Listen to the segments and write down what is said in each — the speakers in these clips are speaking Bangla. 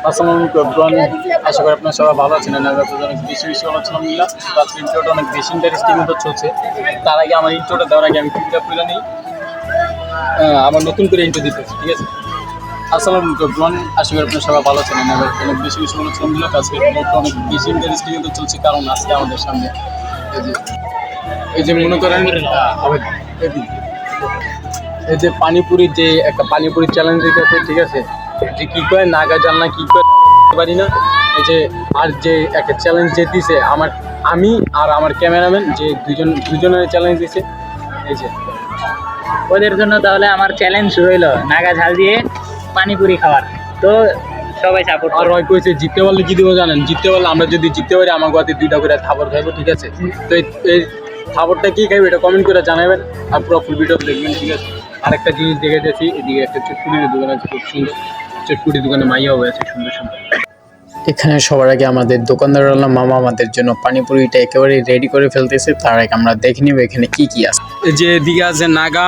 আসসালামু আলাইকুম এভরিওয়ান, আশা করি আপনারা সবাই ভালো আছেন। আমি অনেক বেশি আলোচনা নিলাম। আজকে ইন্ট্রোটা অনেক বেশি ইন্টারেস্টিং মতো চলছে। তার আগে আমার ইন্ট্রোটা দেওয়ার আগে আমি টিভিটা খুলে নিই, আবার নতুন করে ইন্ট্রো দিতেছি, ঠিক আছে? আসসালামু আলাইকুম এভরিওয়ান, আশা করি আপনারা সবাই ভালো আছেন। আমি অনেক বেশি আলোচনা নিলাম। আজকে ইন্ট্রোটা অনেক বেশি ইন্টারেস্টিং মতো চলছে, কারণ আজকে আমাদের সামনে এই যে মনে করেন এই যে পানিপুরির যে একটা পানিপুরি চ্যালেঞ্জ দিতেছে, ঠিক আছে? যে কী করে নাগা জাল না কী করে পারি না, এই যে আর যে একটা চ্যালেঞ্জ যে দিছে আমি আর আমার ক্যামেরাম্যান, যে দুজনের চ্যালেঞ্জ দিছে। এই যে ওদের জন্য তাহলে আমার চ্যালেঞ্জ রইল নাগা ঝাল দিয়ে পানিপুরি খাওয়ার। তো সবাই সাপোর্ট। আর রয় কইছে জিততে পারলে কী দেবো জানেন? জিততে পারলে আমরা যদি জিততে পারি আমার গতি 2টা করে থাবর খাইবো, ঠিক আছে? তো এই থাবরটা কী খাইবো এটা কমেন্ট করে জানাবেন, আর পুরো ফুল ভিডিও দেখবেন, ঠিক আছে? আরেকটা জিনিস দেখে যাচ্ছি, এদিকে একটা চটপুটির দোকান আছে, খুব সুন্দর চটপুটির দোকানে মাইয়াও আছে সুন্দর সুন্দর। এখানে সবার আগে আমাদের দোকানদারওয়ালা মামা আমাদের জন্য পানিপুরিটা একেবারে রেডি করে ফেলতেছে। তার আগে আমরা দেখে নিব এখানে কি কি আছে। যে এদিকে আছে নাগা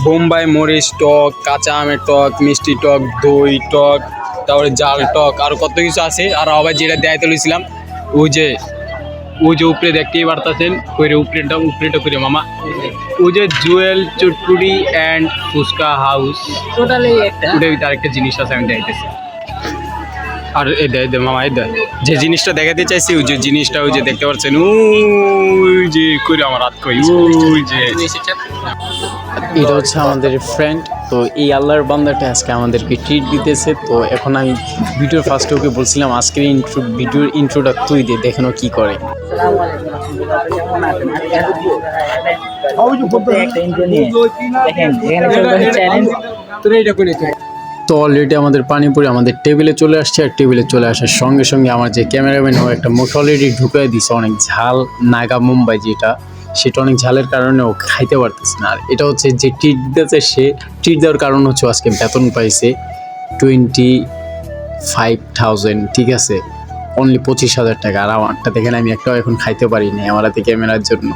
বোম্বাই মরিচ টক, কাঁচা আমের টক, মিষ্টি টক, দই টক, তারপরে জাল টক, আর কত কিছু আছে। আর আবার যেটা দেয় তুলেছিলাম ওই যে উপরে দেখতেই পারতেছেন, উপরেটা করে মামা, ওই যে Jewel Chatpuri and fuchka house, totally একটা ওটার আরেকটা জিনিস আছে আমি দেখাইতেছি। আর এই দে মামা, এই দে যে জিনিসটা দেখাতে চাইছি, ওই যে জিনিসটা ওই যে দেখতে পাচ্ছেন, ওই যে কই আমার হাত কই, ওই যে এটা হচ্ছে আমাদের ফ্রেন্ড। তো এই আল্লাহর বান্দাটা আজকে আমাদেরকে ট্রিট দিতেছে। তো এখন আমি ভিডিওর ফার্স্টে ওকে বলছিলাম আজকের ভিডিওর ইন্ট্রোটা তুই দে, দেখানো কি করে। তো অলরেডি আমাদের পানিপুরি আমাদের টেবিলে চলে আসছে, আর টেবিলে চলে আসার সঙ্গে সঙ্গে আমার যে ক্যামেরাম্যান ও একটা মুখ অলরেডি ঢুকিয়ে দিছে অনেক ঝাল নাগা মুম্বাই, সেটা অনেক ঝালের কারণে ও খাইতে পারতেছে না। আর এটা হচ্ছে যে ট্রিট দিতেছে, সে ট্রিট দেওয়ার কারণ হচ্ছে আজকে বেতন পাইছে 25,000, ঠিক আছে? অনলি 25,000 টাকা। আর আমারটা দেখেন আমি একটাও এখন খাইতে পারি না আমার হাতে ক্যামেরার জন্য।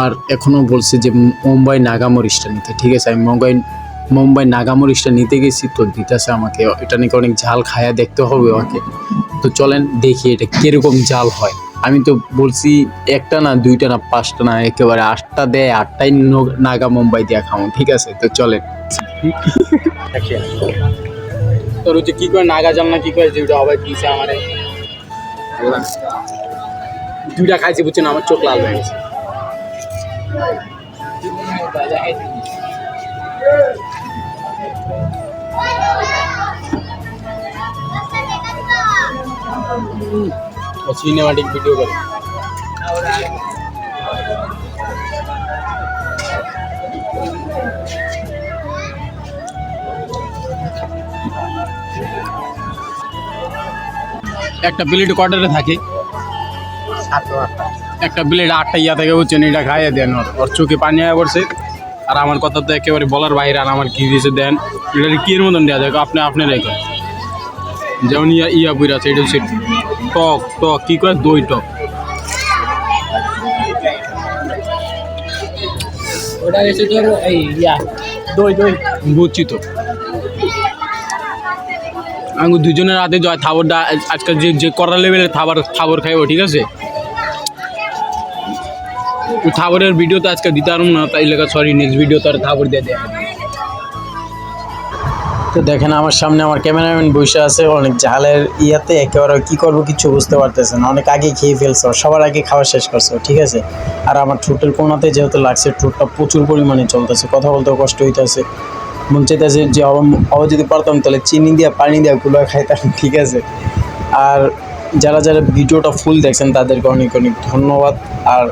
আর এখনও বলছে যে মুম্বাই নাগা মরিচটা নিতে, ঠিক আছে? আমি মুম্বাই নাগা মরিচটা নিতে গেছি, তো দিতেছে আমাকে এটা নাকি অনেক ঝাল, খায়া দেখতে হবে আমাকে। তো চলেন দেখি এটা কিরকম ঝাল হয়। আমি তো বলছি একটা না, 2টা না, 5টা না, একেবারে 8টা দেয়, 8টাই নাগা মুম্বাই দিয়ে খাবো, ঠিক আছে? তো চলেন। তোর হচ্ছে কি করে নাগা জাল না কি করে যেটা আবার দিয়েছে আমারে, 2টা খাইছি বুঝছেন, আমার চোখ লাল হয়ে গেছে। সিনেমাটিক ভিডিও করে একটা প্লেট কোয়ার্টারে থাকে, একটা প্লেট 8টা ইয়া থেকে বুঝছেন, এটা খাইয়ে দেন ওর চোখে পানি হয়ে পড়ছে। আর আমার কথা তো একেবারে বলার বাইরে। আর আমার কি দিয়েছে দেন, এটা কি এর মতন দেওয়া যায় আপনি রেখে, যেমন ইয়া বইরা আছে, এটা হচ্ছে টক কি করে, দই টক। ওটা এসে তোর এই দই বুঝছি তো। আমি দুজনের হাতে জয় থাবরটা আজকাল যে কড়া লেভেলের থাবর খাইবো, ঠিক আছে? থাবরের ভিডিও তো আজকে দিতে পারবো না, তাই লেখা সরি, নেক্সট ভিডিও তো আর থাবর দিয়ে দেয়। তো দেখেন আমার সামনে আমার ক্যামেরাম্যান বসে আছে অনেক ঝালের ইয়াতে, একেবারে কি করবো কিছু বুঝতে পারতেছে না। অনেক আগে খেয়ে ফেলছো, সবার আগে খাওয়া শেষ করছো, ঠিক আছে? আর আমার ঠোঁটের কোনাতে যেহেতু লাগছে, ঠোঁটটা প্রচুর পরিমাণে চলতেছে, কথা বলতেও কষ্ট হইতেছে। মন চাইতেছে যে আবার যদি পারতাম তাহলে চিনি দিয়ে পানি দিয়ে গুলো খাইতাম, ঠিক আছে? আর যারা ভিডিওটা ফুল দেখছেন তাদেরকে অনেক অনেক ধন্যবাদ। আর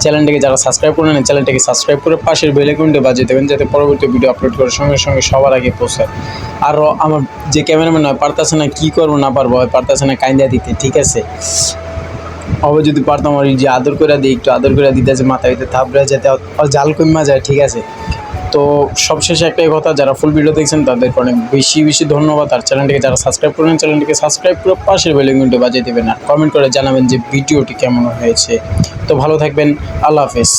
চ্যানেলটাকে যারা সাবস্ক্রাইব করে নেন, চ্যানেলটাকে সাবস্ক্রাইব করে পাশের বেল আইকনটা বাজিয়ে দেবেন, যাতে পরবর্তী ভিডিও আপলোড করার সঙ্গে সঙ্গে সবার আগে পৌঁছায়। আরও আমার যে ক্যামেরাম্যান হয় পারতেছে না, কী করবো না পারবো, পারতেছে না কাইন্দা দিতে, ঠিক আছে? আবার যদি পারতাম আর যে আদর করে দিই, একটু আদর করে দিতে আছে, মাথা ভিতরে থাপড়ে যাতে জাল কমা যায়, ঠিক আছে? তো সবশেষে একটাই কথা, যারা ফুল ভিডিও দেখছেন তাদেরকে অনেক বেশি ধন্যবাদ। আর চ্যানেলটিকে যারা সাবস্ক্রাইব করেন, চ্যানেলটিকে সাবস্ক্রাইব করে পাশের বেল আইকনটা বাজিয়ে দেবেন, আর কমেন্ট করে জানাবেন যে ভিডিওটি কেমন হয়েছে। তো ভালো থাকবেন, আল্লাহ হাফেজ।